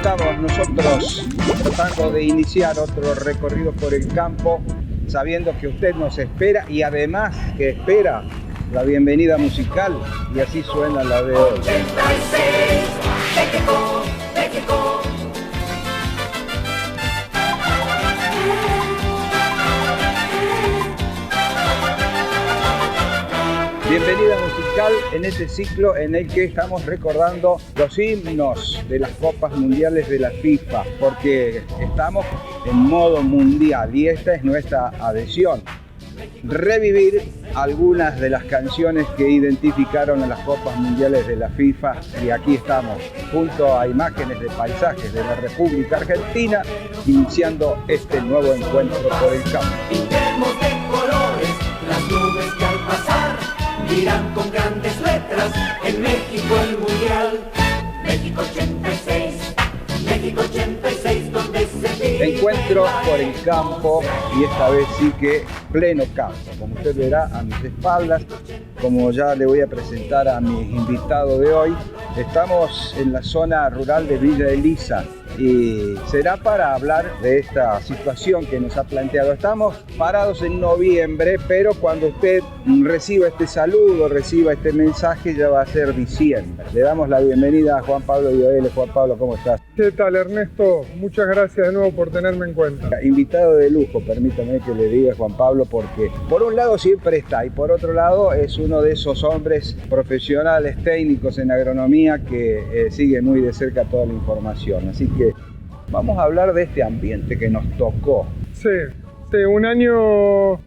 estamos nosotros tratando de iniciar otro recorrido por el campo, sabiendo que usted nos espera y además que espera la bienvenida musical, y así suena la de hoy. 86, México, México. Bienvenida musical en este ciclo en el que estamos recordando los himnos de las Copas Mundiales de la FIFA, porque estamos en modo mundial y esta es nuestra adhesión. Revivir algunas de las canciones que identificaron a las Copas Mundiales de la FIFA, y aquí estamos junto a imágenes de paisajes de la República Argentina iniciando este nuevo encuentro por el campo. Pintemos de colores las nubes que al pasar dirán con grandes letras: en México el mundial. México 86, México 86, donde se vive. Encuentro por el campo, y esta vez sí que pleno campo. Como usted verá a mis espaldas, como ya le voy a presentar a mi invitado de hoy, estamos en la zona rural de Villa Elisa. Y será para hablar de esta situación que nos ha planteado. Estamos parados en noviembre, pero cuando usted reciba este saludo, reciba este mensaje, ya va a ser diciembre. Le damos la bienvenida a Juan Pablo Ioele. Juan Pablo, ¿cómo estás? ¿Qué tal, Ernesto? Muchas gracias de nuevo por tenerme en cuenta. Invitado de lujo, permítame que le diga, Juan Pablo, porque por un lado siempre está y por otro lado es uno de esos hombres profesionales, técnicos en agronomía que sigue muy de cerca toda la información. Así que vamos a hablar de este ambiente que nos tocó. Sí, un año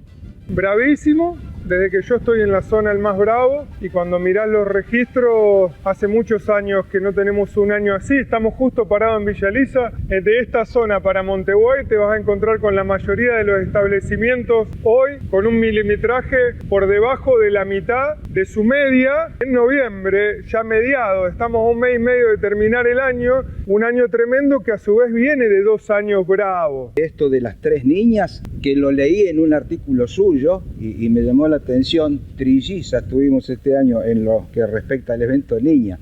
bravísimo. Desde que yo estoy en la zona el más bravo, y cuando mirás los registros, hace muchos años que no tenemos un año así. Estamos justo parados en Villa Elisa. De esta zona para Monteguay te vas a encontrar con la mayoría de los establecimientos hoy con un milimetraje por debajo de la mitad de su media. En noviembre, ya mediado, estamos a un mes y medio de terminar el año, un año tremendo que a su vez viene de 2 años bravos. Esto de las 3 niñas, que lo leí en un artículo suyo y me llamó la atención. Trillizas tuvimos este año en lo que respecta al evento niña.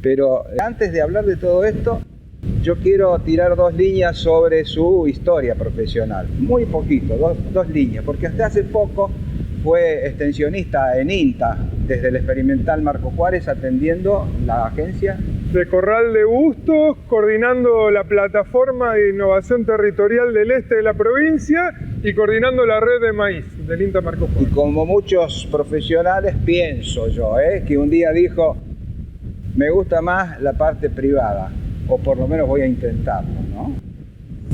Pero antes de hablar de todo esto, yo quiero tirar 2 líneas sobre su historia profesional. Muy poquito, dos líneas, porque hasta hace poco fue extensionista en INTA, desde el experimental Marco Juárez, atendiendo la agencia de Corral de Bustos, coordinando la plataforma de innovación territorial del este de la provincia y coordinando la red de maíz del INTA Marco Juárez. Y como muchos profesionales, pienso yo, que un día dijo: me gusta más la parte privada, o por lo menos voy a intentarlo, ¿no?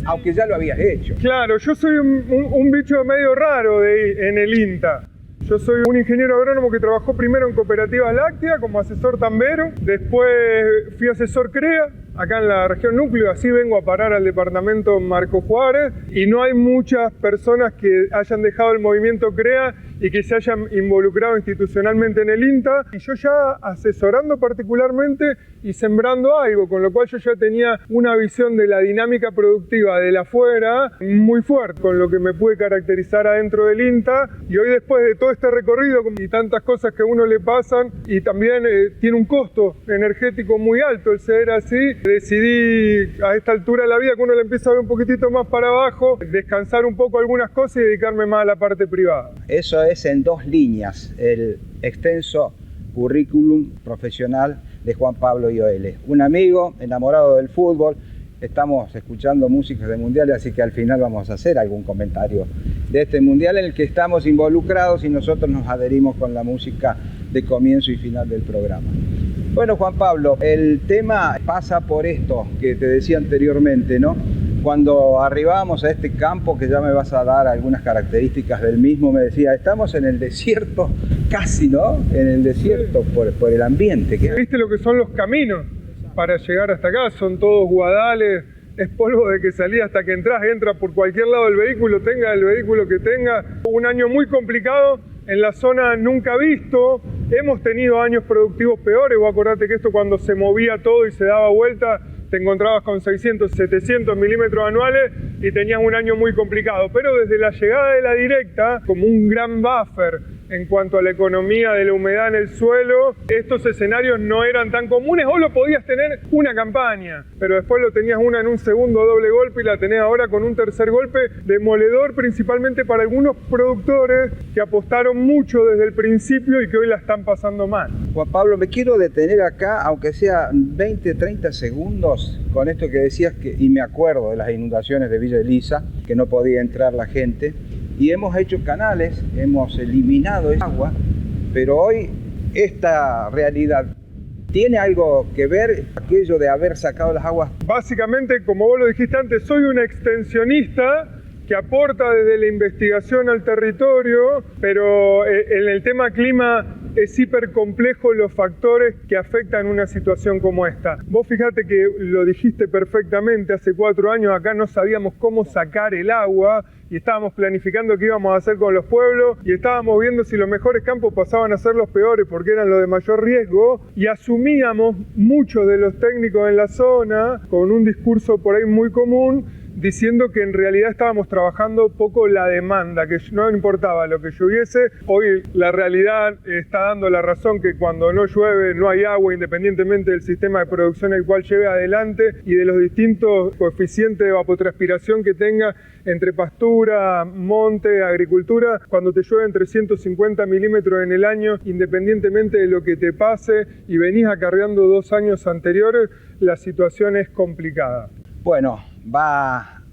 Aunque ya lo habías hecho. Claro, yo soy un bicho medio raro en el INTA. Yo soy un ingeniero agrónomo que trabajó primero en cooperativas lácteas como asesor tambero, después fui asesor CREA acá en la región núcleo, así vengo a parar al departamento Marco Juárez, y no hay muchas personas que hayan dejado el movimiento CREA y que se hayan involucrado institucionalmente en el INTA, y yo ya asesorando particularmente y sembrando algo, con lo cual yo ya tenía una visión de la dinámica productiva de la afuera muy fuerte, con lo que me pude caracterizar adentro del INTA. Y hoy, después de todo este recorrido y tantas cosas que a uno le pasan, y también tiene un costo energético muy alto el ser así, decidí a esta altura de la vida, que uno le empieza a ver un poquitito más para abajo, descansar un poco algunas cosas y dedicarme más a la parte privada. Eso es en 2 líneas, el extenso currículum profesional de Juan Pablo Ioele. Un amigo enamorado del fútbol. Estamos escuchando músicas de mundiales, así que al final vamos a hacer algún comentario de este mundial en el que estamos involucrados, y nosotros nos adherimos con la música de comienzo y final del programa. Bueno, Juan Pablo, el tema pasa por esto que te decía anteriormente, ¿no? Cuando arribábamos a este campo, que ya me vas a dar algunas características del mismo, me decía: estamos en el desierto, casi, ¿no? En el desierto por el ambiente. ¿Viste lo que son los caminos para llegar hasta acá? Son todos guadales, es polvo de que salís hasta que entras, entra por cualquier lado del vehículo, tenga el vehículo que tenga. Un año muy complicado en la zona nunca visto. Hemos tenido años productivos peores. Vos acordate que esto, cuando se movía todo y se daba vuelta, te encontrabas con 600, 700 milímetros anuales y tenías un año muy complicado. Pero desde la llegada de la directa, como un gran buffer en cuanto a la economía de la humedad en el suelo, estos escenarios no eran tan comunes. O lo podías tener una campaña, pero después lo tenías una en un segundo doble golpe y la tenés ahora con un tercer golpe demoledor, principalmente para algunos productores que apostaron mucho desde el principio y que hoy la están pasando mal. Juan Pablo, me quiero detener acá, aunque sea 20, 30 segundos, con esto que decías, y me acuerdo de las inundaciones de Villa Elisa, que no podía entrar la gente, y hemos hecho canales, hemos eliminado esa agua, pero hoy esta realidad ¿tiene algo que ver aquello de haber sacado las aguas? Básicamente, como vos lo dijiste antes, soy un extensionista que aporta desde la investigación al territorio, pero en el tema clima es hiper complejo los factores que afectan una situación como esta. Vos fijate que lo dijiste perfectamente, hace 4 años acá no sabíamos cómo sacar el agua y estábamos planificando qué íbamos a hacer con los pueblos y estábamos viendo si los mejores campos pasaban a ser los peores porque eran los de mayor riesgo, y asumíamos muchos de los técnicos en la zona con un discurso por ahí muy común, diciendo que en realidad estábamos trabajando poco la demanda, que no importaba lo que lloviese. Hoy la realidad está dando la razón que cuando no llueve no hay agua, independientemente del sistema de producción el cual lleve adelante y de los distintos coeficientes de evapotranspiración que tenga entre pastura, monte, agricultura. Cuando te llueven 350 milímetros en el año, independientemente de lo que te pase y venís acarreando 2 años anteriores, la situación es complicada. Bueno, va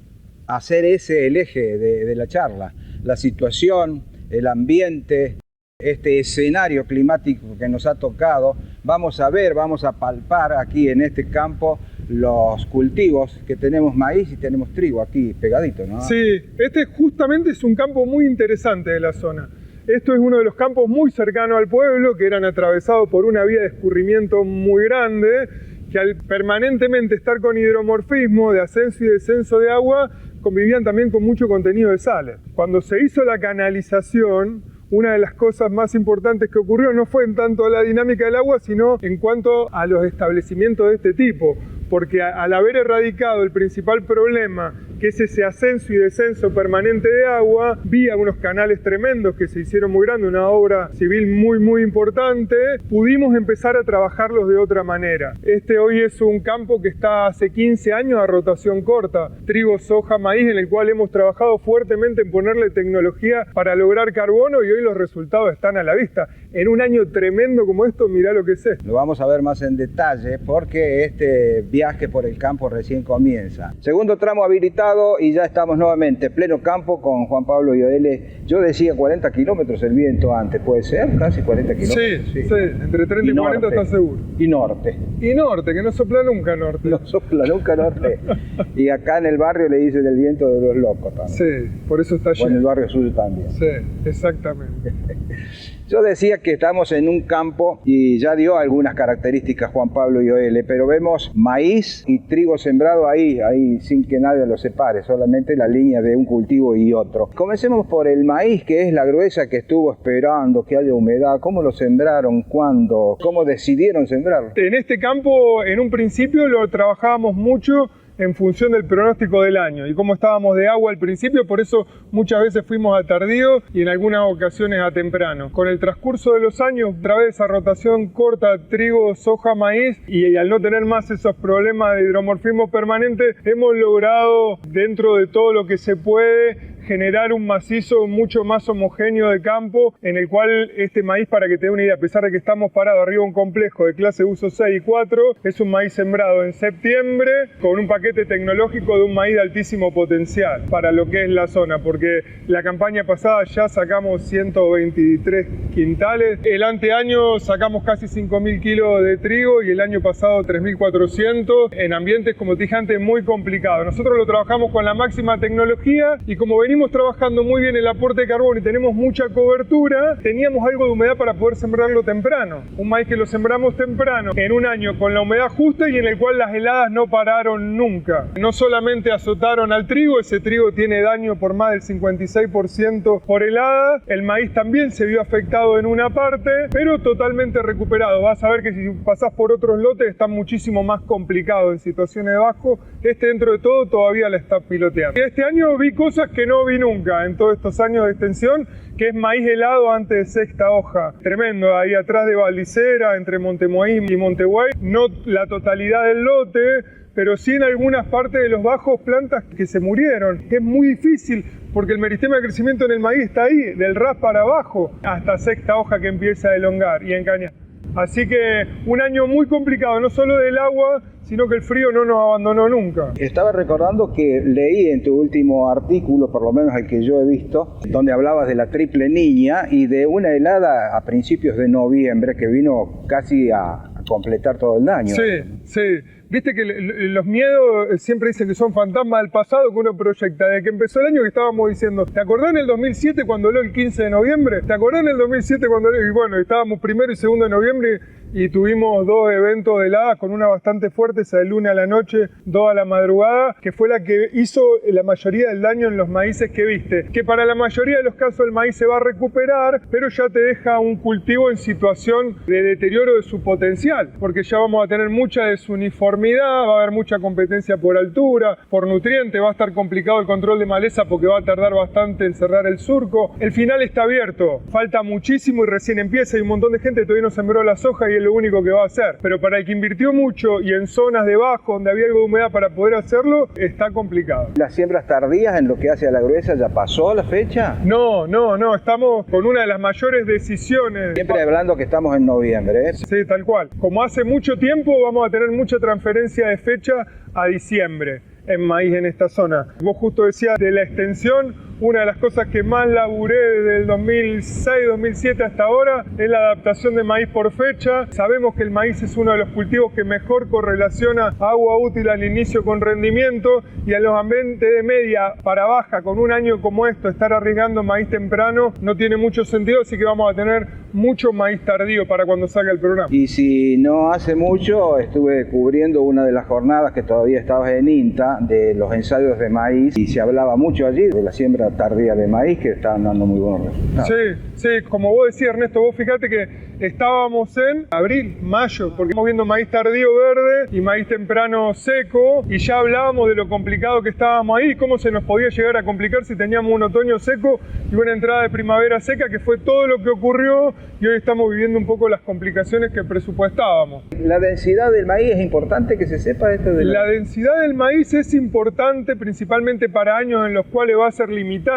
a ser ese el eje de la charla, la situación, el ambiente, este escenario climático que nos ha tocado. Vamos a ver, vamos a palpar aquí en este campo los cultivos, que tenemos maíz y tenemos trigo aquí pegadito, ¿no? Sí, este justamente es un campo muy interesante de la zona. Esto es uno de los campos muy cercanos al pueblo, que eran atravesados por una vía de escurrimiento muy grande, que al permanentemente estar con hidromorfismo de ascenso y descenso de agua, convivían también con mucho contenido de sales. Cuando se hizo la canalización, una de las cosas más importantes que ocurrió no fue en tanto a la dinámica del agua, sino en cuanto a los establecimientos de este tipo, porque al haber erradicado el principal problema, que es ese ascenso y descenso permanente de agua, vía unos canales tremendos que se hicieron muy grandes, una obra civil muy importante, pudimos empezar a trabajarlos de otra manera. Este hoy es un campo que está hace 15 años a rotación corta, trigo, soja, maíz, en el cual hemos trabajado fuertemente en ponerle tecnología para lograr carbono, y hoy los resultados están a la vista. En un año tremendo como esto, mirá lo que es esto. Lo vamos a ver más en detalle porque este viaje por el campo recién comienza. Segundo tramo habilitado y ya estamos nuevamente pleno campo con Juan Pablo y Oele. Yo decía 40 kilómetros el viento antes, ¿puede ser? Casi 40 kilómetros. Sí, entre 30 y 40 está seguro. Y norte. Y norte, que no sopla nunca norte. No sopla nunca norte. Y acá en el barrio le dicen el viento de los locos también. Sí, por eso está allí. O en el barrio suyo también. Sí, exactamente. Yo decía que estamos en un campo y ya dio algunas características Juan Pablo y Oele, pero vemos maíz y trigo sembrado ahí sin que nadie lo separe, solamente la línea de un cultivo y otro. Comencemos por el maíz, que es la gruesa que estuvo esperando que haya humedad. ¿Cómo lo sembraron? ¿Cuándo? ¿Cómo decidieron sembrarlo? En este campo, en un principio, lo trabajábamos mucho en función del pronóstico del año y cómo estábamos de agua al principio, por eso muchas veces fuimos a tardío y en algunas ocasiones a temprano. Con el transcurso de los años, otra vez esa rotación corta, trigo, soja, maíz, y al no tener más esos problemas de hidromorfismo permanente, hemos logrado, dentro de todo lo que se puede, generar un macizo mucho más homogéneo de campo, en el cual este maíz, para que te dé una idea, a pesar de que estamos parados arriba de un complejo de clase uso 6 y 4, es un maíz sembrado en septiembre con un paquete tecnológico de un maíz de altísimo potencial para lo que es la zona, porque la campaña pasada ya sacamos 123 quintales, el anteaño sacamos casi 5.000 kilos de trigo y el año pasado 3.400, en ambientes, como te dije antes, muy complicados. Nosotros lo trabajamos con la máxima tecnología y como venimos trabajando muy bien el aporte de carbono y tenemos mucha cobertura, teníamos algo de humedad para poder sembrarlo temprano. Un maíz que lo sembramos temprano, en un año con la humedad justa y en el cual las heladas no pararon nunca. No solamente azotaron al trigo, ese trigo tiene daño por más del 56% por heladas, el maíz también se vio afectado en una parte, pero totalmente recuperado. Vas a ver que si pasás por otros lotes están muchísimo más complicados en situaciones de bajo. Este, dentro de todo, todavía la está piloteando. Y este año vi cosas que no no vi nunca en todos estos años de extensión, que es maíz helado antes de sexta hoja. Tremendo, ahí atrás de Valdicera, entre Montemoín y Monteguay. No la totalidad del lote, pero sí en algunas partes de los bajos plantas que se murieron. Es muy difícil porque el meristema de crecimiento en el maíz está ahí, del ras para abajo, hasta sexta hoja que empieza a elongar y a encañar. Así que un año muy complicado, no solo del agua, sino que el frío no nos abandonó nunca. Estaba recordando que leí en tu último artículo, por lo menos el que yo he visto, donde hablabas de la triple niña y de una helada a principios de noviembre que vino casi a completar todo el año. Sí, sí. Viste que los miedos siempre dicen que son fantasmas del pasado que uno proyecta. Desde que empezó el año que estábamos diciendo, ¿te acordás en el 2007 cuando heló el 15 de noviembre? ¿Te acordás en el 2007 cuando heló? Y bueno, estábamos 1 y 2 de noviembre y tuvimos 2 eventos de heladas con una bastante fuerte, esa de lunes a la noche, 2 a la madrugada, que fue la que hizo la mayoría del daño en los maíces que viste. Que para la mayoría de los casos el maíz se va a recuperar, pero ya te deja un cultivo en situación de deterioro de su potencial, porque ya vamos a tener mucha desuniformidad, va a haber mucha competencia por altura, por nutriente, va a estar complicado el control de maleza porque va a tardar bastante en cerrar el surco. El final está abierto, falta muchísimo y recién empieza, y un montón de gente todavía no sembró la soja y es lo único que va a hacer. Pero para el que invirtió mucho y en zonas debajo donde había algo de humedad para poder hacerlo, está complicado. ¿Las siembras tardías en lo que hace a la gruesa ya pasó la fecha? No, estamos con una de las mayores decisiones. Siempre hablando que estamos en noviembre, ¿eh? Sí, tal cual. Como hace mucho tiempo vamos a tener mucha transferencia de fecha a diciembre en maíz en esta zona. Vos justo decías de la extensión, una de las cosas que más laburé desde el 2006-2007 hasta ahora es la adaptación de maíz por fecha. Sabemos que el maíz es uno de los cultivos que mejor correlaciona agua útil al inicio con rendimiento, y a los ambientes de media para baja con un año como esto, estar arriesgando maíz temprano no tiene mucho sentido, así que vamos a tener mucho maíz tardío para cuando salga el programa. Y si no hace mucho estuve cubriendo una de las jornadas que todavía estabas en INTA de los ensayos de maíz, y se hablaba mucho allí de la siembra tardía de maíz que estaban dando muy buenos resultados. Sí, como vos decías, Ernesto, vos fíjate que estábamos en abril, mayo, porque estamos viendo maíz tardío verde y maíz temprano seco, y ya hablábamos de lo complicado que estábamos ahí, cómo se nos podía llegar a complicar si teníamos un otoño seco y una entrada de primavera seca, que fue todo lo que ocurrió, y hoy estamos viviendo un poco las complicaciones que presupuestábamos. ¿La densidad del maíz es importante que se sepa esto? La densidad del maíz es importante principalmente para años en los cuales va a ser limitante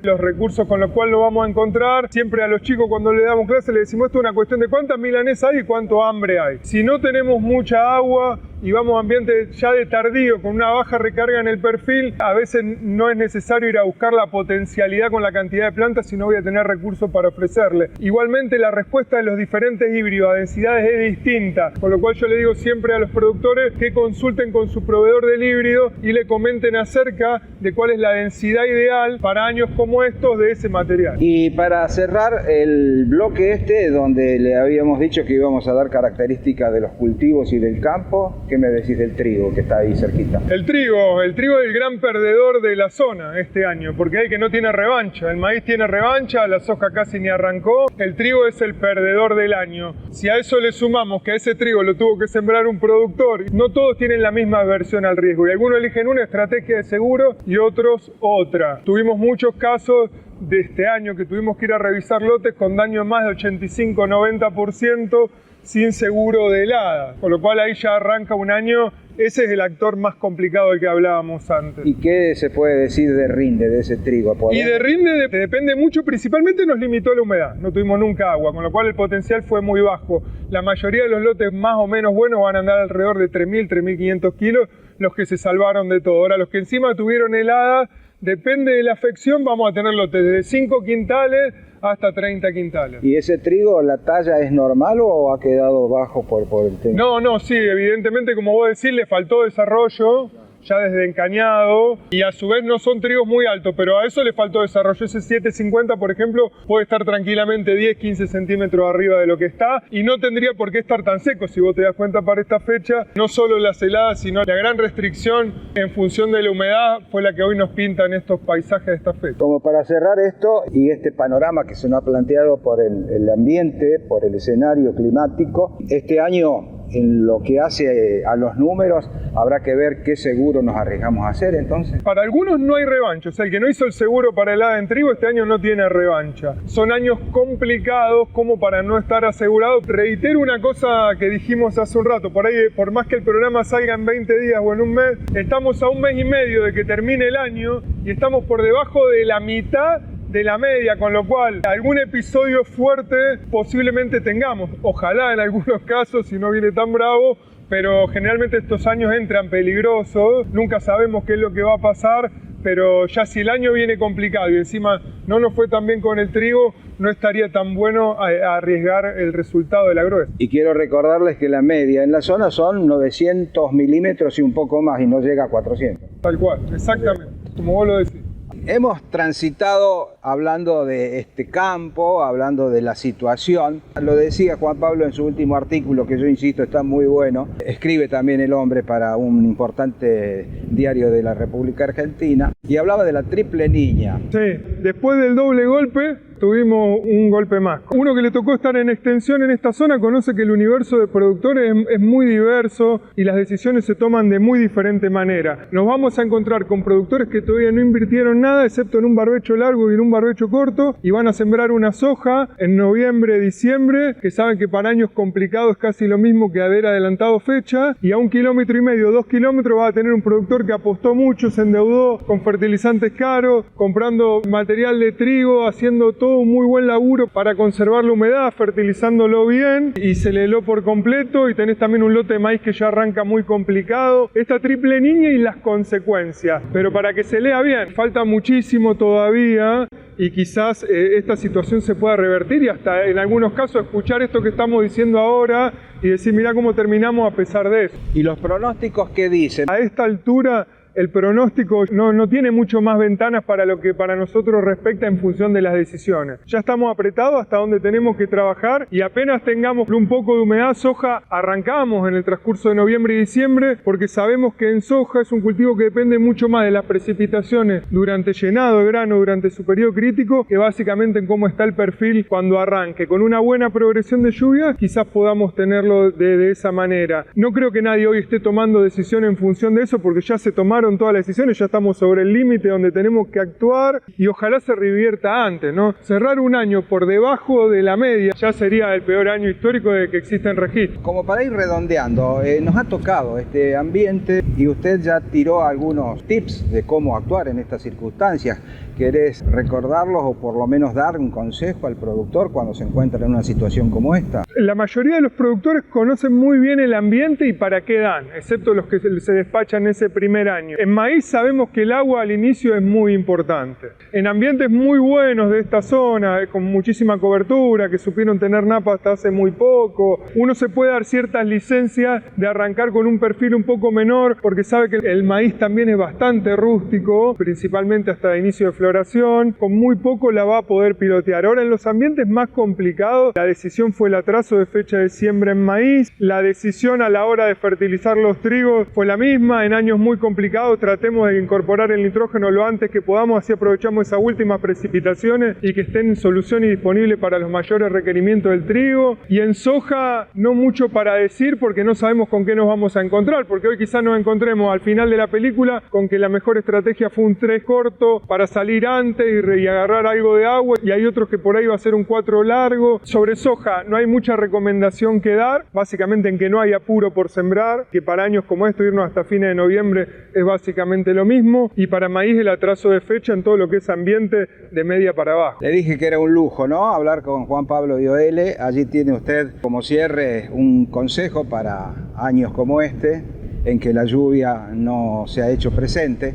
los recursos con los cuales lo vamos a encontrar. Siempre a los chicos cuando le damos clase le decimos esto es una cuestión de cuántas milanesas hay y cuánto hambre hay. Si no tenemos mucha agua y vamos a ambientes ya de tardío con una baja recarga en el perfil, a veces no es necesario ir a buscar la potencialidad con la cantidad de plantas, sino voy a tener recursos para ofrecerle. Igualmente la respuesta de los diferentes híbridos a densidades es distinta, con lo cual yo le digo siempre a los productores que consulten con su proveedor del híbrido y le comenten acerca de cuál es la densidad ideal para años como estos de ese material. Y para cerrar el bloque donde le habíamos dicho que íbamos a dar características de los cultivos y del campo, ¿qué me decís del trigo que está ahí cerquita? El trigo es el gran perdedor de la zona este año, porque hay que no tiene revancha. El maíz tiene revancha, la soja casi ni arrancó. El trigo es el perdedor del año. Si a eso le sumamos que a ese trigo lo tuvo que sembrar un productor, no todos tienen la misma aversión al riesgo, y algunos eligen una estrategia de seguro y otros otra. Tuvimos muchos casos de este año que tuvimos que ir a revisar lotes con daño más de 85-90% sin seguro de helada, con lo cual ahí ya arranca un año. Ese es el actor más complicado del que hablábamos antes. ¿Y qué se puede decir de rinde de ese trigo? Y de rinde depende mucho, principalmente nos limitó la humedad, no tuvimos nunca agua, con lo cual el potencial fue muy bajo. La mayoría de los lotes más o menos buenos van a andar alrededor de 3.000, 3.500 kilos, los que se salvaron de todo. Ahora los que encima tuvieron helada, depende de la afección, vamos a tener lotes desde 5 quintales hasta 30 quintales. ¿Y ese trigo, la talla es normal o ha quedado bajo por el tema? No, sí, evidentemente, como vos decís, le faltó desarrollo, ya desde encañado, y a su vez no son trigos muy altos, pero a eso le faltó desarrollo. Ese 750, por ejemplo, puede estar tranquilamente 10-15 centímetros arriba de lo que está, y no tendría por qué estar tan seco. Si vos te das cuenta para esta fecha, no solo las heladas, sino la gran restricción en función de la humedad fue la que hoy nos pintan estos paisajes de esta fecha. Como para cerrar esto y este panorama que se nos ha planteado por el ambiente, por el escenario climático, este año en lo que hace a los números, habrá que ver qué seguro nos arriesgamos a hacer entonces. Para algunos no hay revancha, o sea, el que no hizo el seguro para el hada en trigo este año no tiene revancha. Son años complicados como para no estar asegurado. Reitero una cosa que dijimos hace un rato, por ahí, por más que el programa salga en 20 días o en un mes, estamos a un mes y medio de que termine el año y estamos por debajo de la mitad de la media, con lo cual algún episodio fuerte posiblemente tengamos. Ojalá en algunos casos, si no viene tan bravo, pero generalmente estos años entran peligrosos, nunca sabemos qué es lo que va a pasar, pero ya si el año viene complicado y encima no nos fue tan bien con el trigo, no estaría tan bueno arriesgar el resultado de la gruesa. Y quiero recordarles que la media en la zona son 900 milímetros y un poco más, y no llega a 400. Tal cual, exactamente, como vos lo decís. Hemos transitado hablando de este campo, hablando de la situación. Lo decía Juan Pablo en su último artículo, que yo insisto está muy bueno. Escribe también el hombre para un importante diario de la República Argentina y hablaba de la triple niña. Sí, después del doble golpe tuvimos un golpe más. Uno que le tocó estar en extensión en esta zona conoce que el universo de productores es muy diverso y las decisiones se toman de muy diferente manera. Nos vamos a encontrar con productores que todavía no invirtieron nada, excepto en un barbecho largo y en un barbecho corto, y van a sembrar una soja en noviembre, diciembre, que saben que para años complicados es casi lo mismo que haber adelantado fecha, y a 1,5 kilómetros, 2 kilómetros va a tener un productor que apostó mucho, se endeudó con fertilizantes caros, comprando material de trigo, haciendo todo un muy buen laburo para conservar la humedad, fertilizándolo bien, y se le heló por completo, y tenés también un lote de maíz que ya arranca muy complicado. Esta triple niña y las consecuencias, pero para que se lea bien, falta muchísimo todavía, y quizás esta situación se pueda revertir y hasta en algunos casos escuchar esto que estamos diciendo ahora y decir, mirá cómo terminamos a pesar de eso. ¿Y los pronósticos qué dicen? A esta altura el pronóstico no tiene mucho más ventanas para lo que para nosotros respecta en función de las decisiones. Ya estamos apretados hasta donde tenemos que trabajar y apenas tengamos un poco de humedad, soja, arrancamos en el transcurso de noviembre y diciembre, porque sabemos que en soja es un cultivo que depende mucho más de las precipitaciones durante llenado de grano, durante su periodo crítico, que básicamente en cómo está el perfil cuando arranque. Con una buena progresión de lluvia quizás podamos tenerlo de esa manera. No creo que nadie hoy esté tomando decisiones en función de eso, porque ya se tomaron todas las decisiones, ya estamos sobre el límite donde tenemos que actuar y ojalá se revierta antes, ¿no? Cerrar un año por debajo de la media ya sería el peor año histórico de que existe en registro. Como para ir redondeando, nos ha tocado este ambiente y usted ya tiró algunos tips de cómo actuar en estas circunstancias. ¿Querés recordarlos o por lo menos dar un consejo al productor cuando se encuentra en una situación como esta? La mayoría de los productores conocen muy bien el ambiente y para qué dan, excepto los que se despachan ese primer año. En maíz sabemos que el agua al inicio es muy importante. En ambientes muy buenos de esta zona, con muchísima cobertura, que supieron tener napa hasta hace muy poco, uno se puede dar ciertas licencias de arrancar con un perfil un poco menor, porque sabe que el maíz también es bastante rústico, principalmente hasta el inicio de floración, con muy poco la va a poder pilotear. Ahora en los ambientes más complicados, la decisión fue el atraso de fecha de siembra en maíz, la decisión a la hora de fertilizar los trigos fue la misma. En años muy complicados tratemos de incorporar el nitrógeno lo antes que podamos, así aprovechamos esas últimas precipitaciones y que estén en solución y disponible para los mayores requerimientos del trigo. Y en soja no mucho para decir, porque no sabemos con qué nos vamos a encontrar, porque hoy quizás nos encontremos al final de la película con que la mejor estrategia fue un 3 corto para salir antes y agarrar algo de agua, y hay otros que por ahí va a ser un 4 largo. Sobre soja no hay mucha recomendación que dar, básicamente en que no hay apuro por sembrar, que para años como esto irnos hasta fines de noviembre es básicamente lo mismo, y para maíz el atraso de fecha en todo lo que es ambiente de media para abajo. Le dije que era un lujo, ¿no? Hablar con Juan Pablo Ioele. Allí tiene usted como cierre un consejo para años como este, en que la lluvia no se ha hecho presente,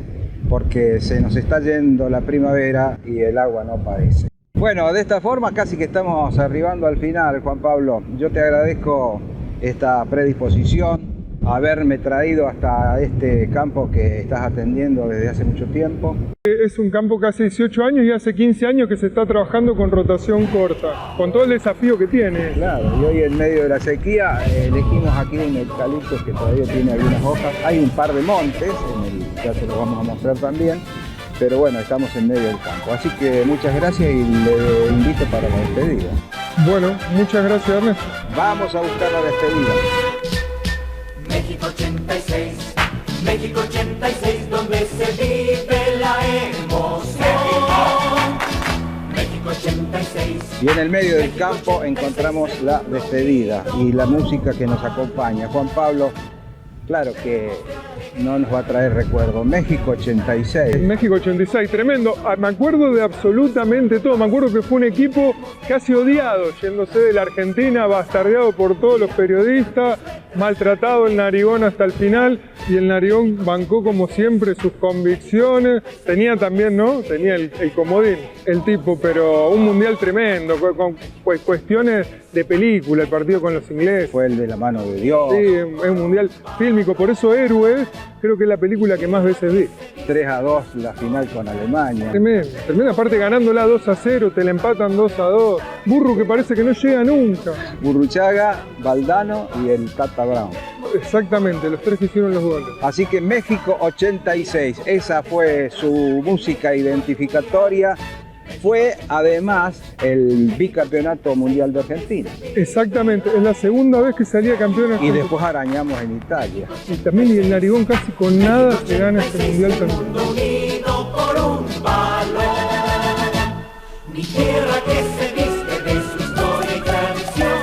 porque se nos está yendo la primavera y el agua no parece. Bueno, de esta forma casi que estamos arribando al final, Juan Pablo. Yo te agradezco esta predisposición, haberme traído hasta este campo que estás atendiendo desde hace mucho tiempo. Es un campo que hace 18 años y hace 15 años que se está trabajando con rotación corta, con todo el desafío que tiene. Claro, y hoy en medio de la sequía elegimos aquí un eucalipto que todavía tiene algunas hojas. Hay un par de montes, ya se los vamos a mostrar también, pero bueno, estamos en medio del campo. Así que muchas gracias y le invito para la despedida. Bueno, muchas gracias, Ernesto. Vamos a buscar la despedida. México 86, México 86, donde se vive la emoción. México 86. Y en el medio del campo encontramos la despedida y la música que nos acompaña. Juan Pablo, claro que no nos va a traer recuerdos. México 86. México 86, tremendo. Me acuerdo de absolutamente todo. Me acuerdo que fue un equipo casi odiado, yéndose de la Argentina, bastardeado por todos los periodistas, maltratado el Narigón hasta el final. Y el Narigón bancó como siempre sus convicciones. Tenía también, ¿no? Tenía el comodín, el tipo, pero un mundial tremendo, con cuestiones de película, el partido con los ingleses. Fue el de la mano de Dios. Sí, es un mundial fílmico, por eso Héroes creo que es la película que más veces vi. 3-2 la final con Alemania. Tremenda, aparte ganándola 2-0, te la empatan 2-2. Burro que parece que no llega nunca. Burruchaga, Valdano y el Tata Brown. Exactamente, los tres que hicieron los goles. Así que México 86, esa fue su música identificatoria. Fue además el bicampeonato mundial de Argentina. Exactamente, es la segunda vez que salía campeón Y argentino. después arañamos en Italia. Y también y el Narigón casi con nada se gana este mundial también. Unido por un balón, mi tierra que se viste de su historia y tradición,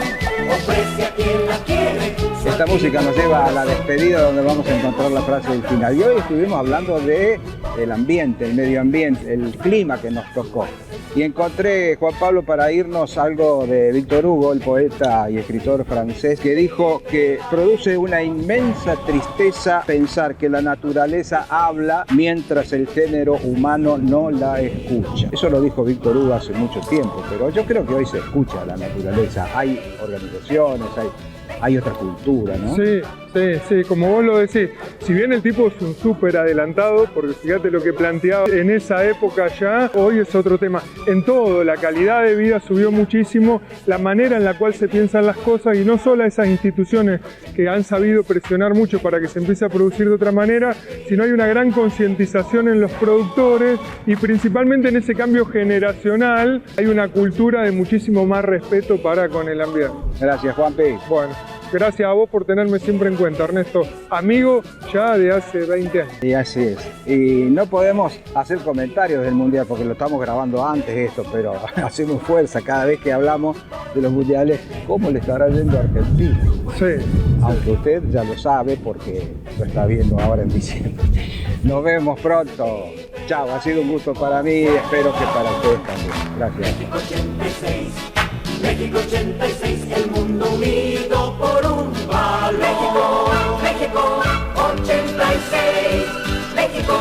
ofrece a quien la quiere. Esta música nos lleva a la despedida donde vamos a encontrar la frase del final. Y hoy estuvimos hablando del ambiente, el medio ambiente, el clima que nos tocó. Y encontré, Juan Pablo, para irnos algo de Víctor Hugo, el poeta y escritor francés, que dijo que produce una inmensa tristeza pensar que la naturaleza habla mientras el género humano no la escucha. Eso lo dijo Víctor Hugo hace mucho tiempo, pero yo creo que hoy se escucha la naturaleza. Hay organizaciones, hay otra cultura, ¿no? Sí, como vos lo decís, si bien el tipo es un súper adelantado, porque fíjate lo que planteaba en esa época ya, hoy es otro tema. En todo, la calidad de vida subió muchísimo, la manera en la cual se piensan las cosas y no solo esas instituciones que han sabido presionar mucho para que se empiece a producir de otra manera, sino hay una gran concientización en los productores y principalmente en ese cambio generacional hay una cultura de muchísimo más respeto para con el ambiente. Gracias, Juanpi. Bueno. Gracias a vos por tenerme siempre en cuenta, Ernesto. Amigo ya de hace 20 años. Y así es. Y no podemos hacer comentarios del Mundial porque lo estamos grabando antes esto, pero hacemos fuerza cada vez que hablamos de los mundiales. ¿Cómo le estará yendo a Argentina? Sí. Aunque usted ya lo sabe porque lo está viendo ahora en diciembre. Nos vemos pronto. Chao, ha sido un gusto para mí y espero que para ustedes también. Gracias. México 86, México 86, el mundo unido por un balón. México 86, México